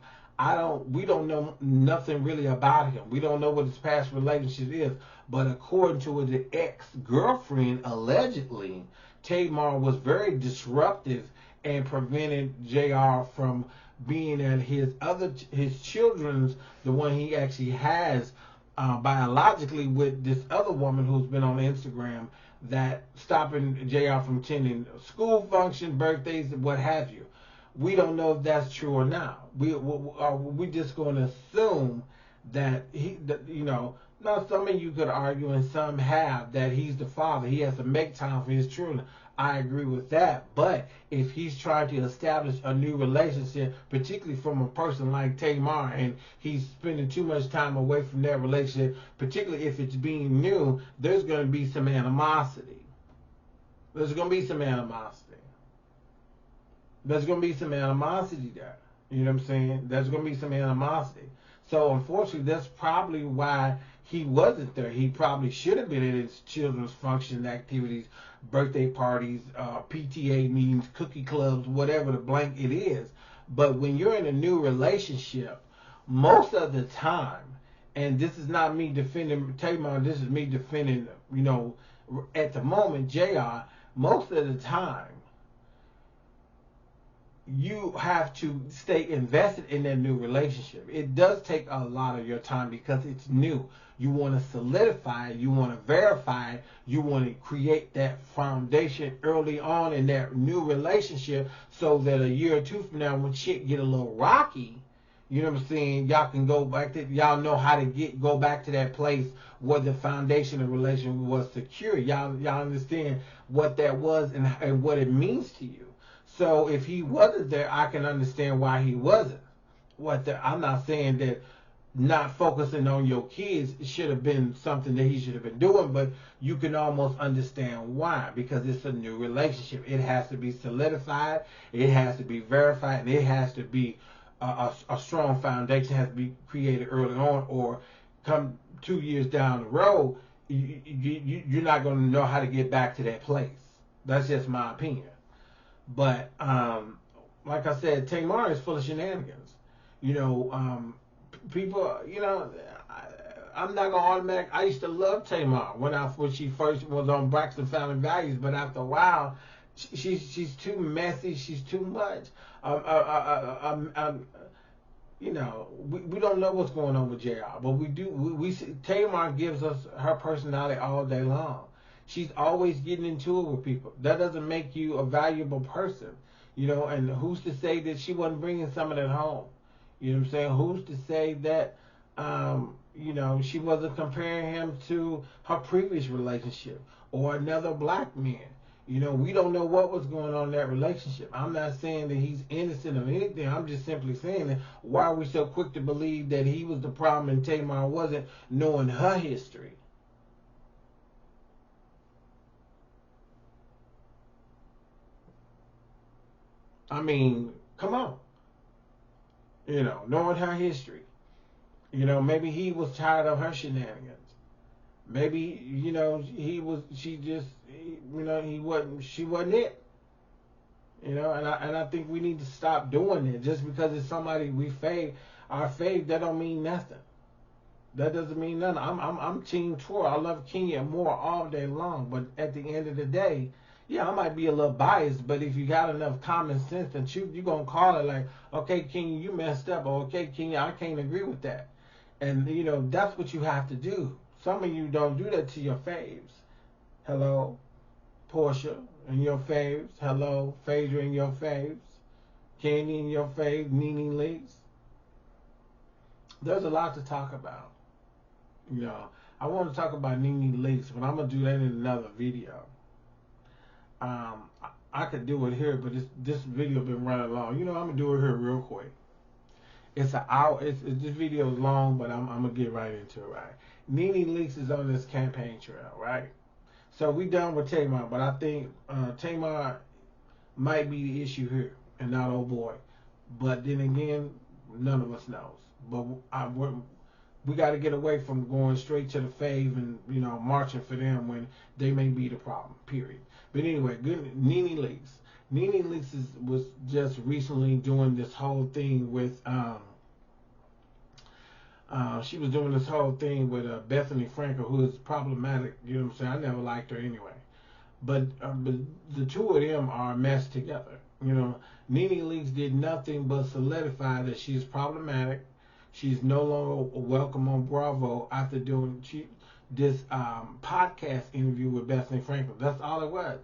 We don't know nothing really about him. We don't know what his past relationship is, but according to the ex-girlfriend, allegedly, Tamar was very disruptive and prevented JR from being at his children's, the one he actually has biologically, with this other woman who's been on Instagram, that stopping JR from attending school functions, birthdays, what have you. We don't know if that's true or not. We just going to assume that now some of you could argue, and some have, that he's the father. He has to make time for his children. I agree with that. But if he's trying to establish a new relationship, particularly from a person like Tamar, and he's spending too much time away from that relationship, particularly if it's being new, there's going to be some animosity. There's going to be some animosity. There's going to be some animosity there. You know what I'm saying? There's going to be some animosity. So unfortunately, that's probably why he wasn't there. He probably should have been at his children's function activities, birthday parties, PTA meetings, cookie clubs, whatever the blank it is. But when you're in a new relationship, most of the time, and this is not me defending Tamar, this is me defending, at the moment, JR, most of the time, you have to stay invested in that new relationship. It does take a lot of your time because it's new. You want to solidify it, you want to verify it, you want to create that foundation early on in that new relationship so that a year or two from now when shit get a little rocky, you know what I'm saying, y'all can go back to, y'all know how to go back to that place where the foundation of the relationship was secure. Y'all understand what that was and what it means to you. So if he wasn't there, I can understand why he wasn't. I'm not saying that not focusing on your kids should have been something that he should have been doing, but you can almost understand why, because it's a new relationship. It has to be solidified, it has to be verified, and it has to be a strong foundation has to be created early on, or come 2 years down the road, you're not going to know how to get back to that place. That's just my opinion. But like I said, Tamar is full of shenanigans. People. I'm not gonna automatic. I used to love Tamar when she first was on Braxton Family Values, but after a while, she's too messy. She's too much. We don't know what's going on with JR, but we do. We see, Tamar gives us her personality all day long. She's always getting into it with people. That doesn't make you a valuable person, And who's to say that she wasn't bringing some of that home? You know what I'm saying? Who's to say that, she wasn't comparing him to her previous relationship or another black man? We don't know what was going on in that relationship. I'm not saying that he's innocent of anything. I'm just simply saying that why are we so quick to believe that he was the problem and Tamar wasn't, knowing her history? I mean, come on. Knowing her history. Maybe he was tired of her shenanigans. Maybe, she wasn't it. And I think we need to stop doing it. Just because it's somebody we fave, our fave, that don't mean nothing. That doesn't mean nothing. I'm Team Tour. I love Kenya more all day long. But at the end of the day, yeah, I might be a little biased. But if you got enough common sense and truth, you're gonna call it like, okay, Kenya, you messed up, or okay, Kenya, I can't agree with that. And that's what you have to do. Some of you don't do that to your faves. Hello, Portia and your faves. Hello, Phaedra and your faves. Candy and your faves. Nene Leaks. There's a lot to talk about. I want to talk about Nene Leaks, but I'm gonna do that in another video. I could do it here, but this video been running long. I'm gonna do it here real quick. It's an hour. This video is long, but I'm gonna get right into it. Right, Nene Leaks is on this campaign trail, right? So we done with Tamar, but I think Tamar might be the issue here, and not old boy. But then again, none of us knows. But we got to get away from going straight to the fave and marching for them when they may be the problem. Period. But anyway, good Nene Leaks. Nene Leaks was just recently doing this whole thing with she was doing this whole thing with Bethany Frankel, who is problematic. You know what I'm saying? I never liked her anyway. But the two of them are a mess together. Nene Leaks did nothing but solidify that she's problematic. She's no longer welcome on Bravo after doing this podcast interview with Bethany Frankel. That's all it was.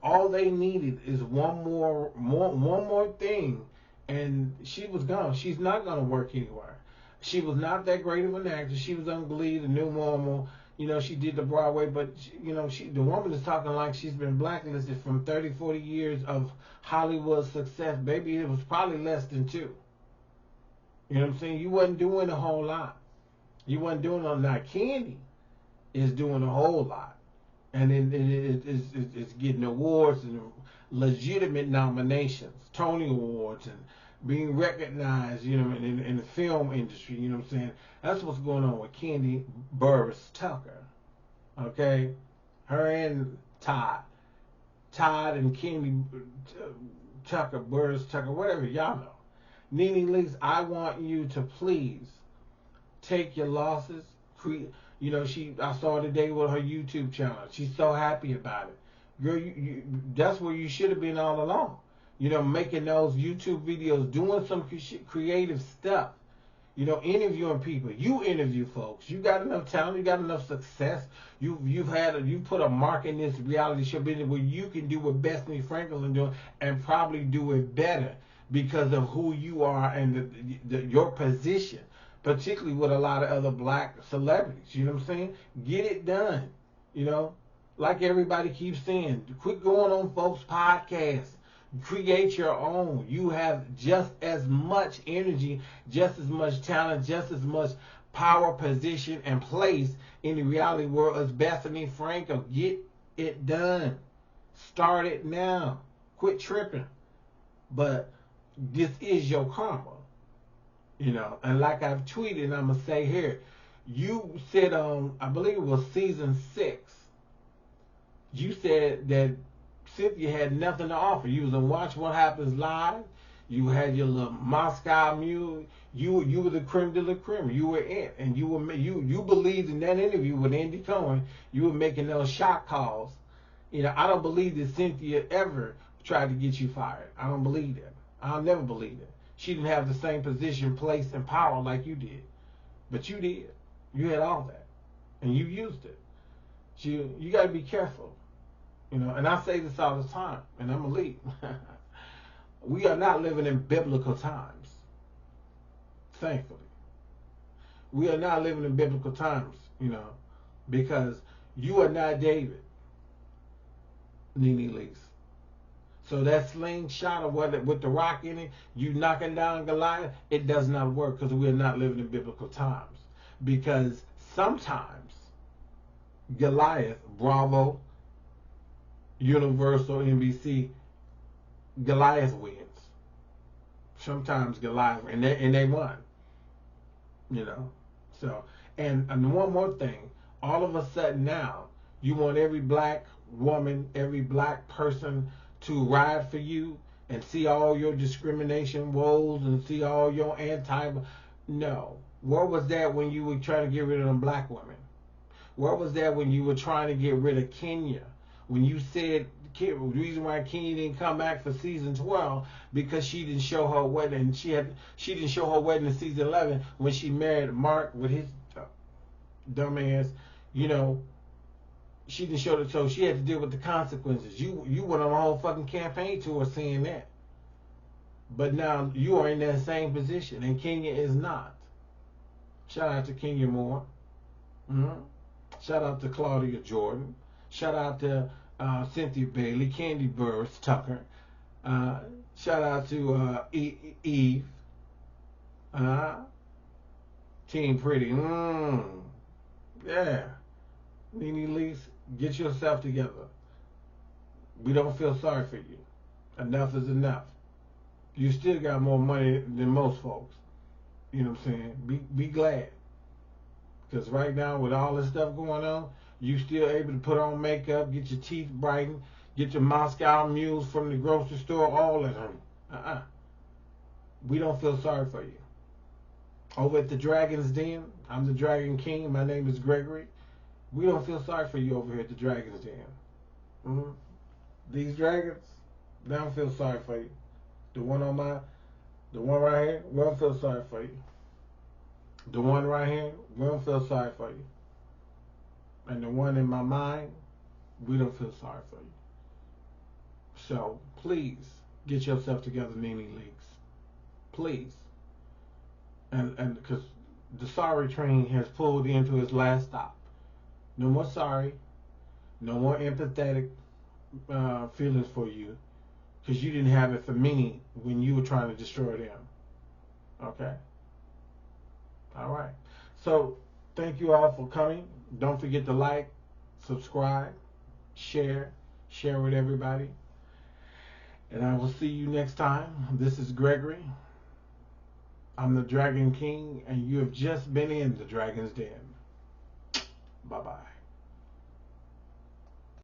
All they needed is one more thing, and she was gone. She's not gonna work anywhere. She was not that great of an actress. She was on Glee, The New Normal. She did the Broadway, but the woman is talking like she's been blacklisted from 30, 40 years of Hollywood success. Baby, it was probably less than 2. You know what I'm saying? You wasn't doing a whole lot. You wasn't doing a lot. Candy is doing a whole lot. And it's getting awards and legitimate nominations, Tony Awards and being recognized, in the film industry, you know what I'm saying? That's what's going on with Candy Burris Tucker, okay? Her and Todd and Candy Tucker, Burris Tucker, whatever, y'all know. Nene Leakes, I want you to please take your losses. I saw today with her YouTube channel. She's so happy about it. Girl, that's where you should have been all along. Making those YouTube videos, doing some creative stuff. Interviewing people. You interview folks. You got enough talent. You got enough success. You put a mark in this reality show business where you can do what Bethany Franklin doing and probably do it better because of who you are and your position, particularly with a lot of other black celebrities. You know what I'm saying? Get it done. Like everybody keeps saying, quit going on folks' podcasts. Create your own. You have just as much energy, just as much talent, just as much power, position, and place in the reality world as Bethany Frankel. Get it done. Start it now. Quit tripping. But this is your karma. And like I've tweeted, and I'm going to say here, you said on, I believe it was season 6, you said that Cynthia had nothing to offer. You was in Watch What Happens Live. You had your little Moscow Mule. You were the creme de la creme. You were it, and you believed in that interview with Andy Cohen. You were making those shot calls. I don't believe that Cynthia ever tried to get you fired. I don't believe that. I'll never believe it. She didn't have the same position, place, and power like you did, but you did. You had all that, and you used it. You got to be careful. And I say this all the time, and I'm going to leave. We are not living in biblical times, thankfully. We are not living in biblical times, because you are not David, Nene Leakes. So that slingshot or with the rock in it, you knocking down Goliath, it does not work because we are not living in biblical times. Because sometimes Goliath, Bravo, Universal, NBC, Goliath wins. Sometimes Goliath, and they won. So, and one more thing, all of a sudden now, you want every black woman, every black person to ride for you and see all your discrimination woes and see all your No. Where was that when you were trying to get rid of them black women? Where was that when you were trying to get rid of Kenya? When you said the reason why Kenya didn't come back for season 12 because she didn't show her wedding. She didn't show her wedding in season 11 when she married Mark with his dumb ass. She didn't show the, so she had to deal with the consequences. You went on a whole fucking campaign tour saying that. But now you are in that same position, and Kenya is not. Shout out to Kenya Moore. Mm-hmm. Shout out to Claudia Jordan. Shout out to Cynthia Bailey, Candy Burris Tucker. Shout out to Eve. Team Pretty. Yeah. Nene Leakes, get yourself together. We don't feel sorry for you. Enough is enough. You still got more money than most folks. You know what I'm saying? Be glad. Because right now, with all this stuff going on, you still able to put on makeup, get your teeth brightened, get your Moscow mules from the grocery store, all at home. We don't feel sorry for you. Over at the Dragon's Den, I'm the Dragon King. My name is Gregory. We don't feel sorry for you over here at the Dragon's Den. Mm-hmm. These dragons, they don't feel sorry for you. The one right here, we don't feel sorry for you. The one right here, we don't feel sorry for you. And the one in my mind, we don't feel sorry for you. So please get yourself together, Nene Leakes. Please. And because the sorry train has pulled into its last stop. No more sorry. No more empathetic feelings for you. Because you didn't have it for me when you were trying to destroy them. Okay? All right. So, thank you all for coming. Don't forget to like, subscribe, share with everybody. And I will see you next time. This is Gregory. I'm the Dragon King, and you have just been in the Dragon's Den. Bye bye.